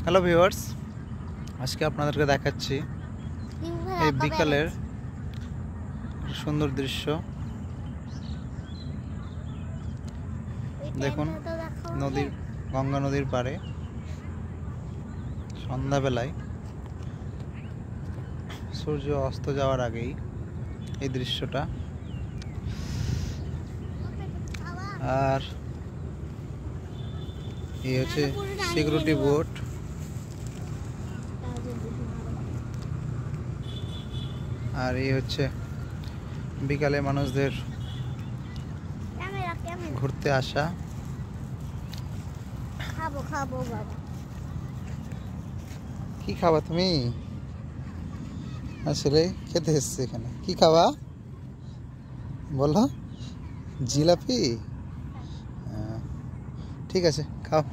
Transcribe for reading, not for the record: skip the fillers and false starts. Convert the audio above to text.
Hello viewers, আজকে আপনাদেরকে দেখাচ্ছি এই বিকালের সুন্দর দৃশ্য। দেখুন, গঙ্গা নদীর পাড়ে সন্ধ্যাবেলায় সূর্য অস্ত যাওয়ার আগেই এই দৃশ্যটা। আর এই হচ্ছে সিকিউরিটি বোট। আর এই হচ্ছে বিকালে মানুষদের ঘুরতে আসা। কি খাবা তুমি? আসলে খেতে এসছে এখানে। কি খাবা বলো? জিলাপি? ঠিক আছে, খাও।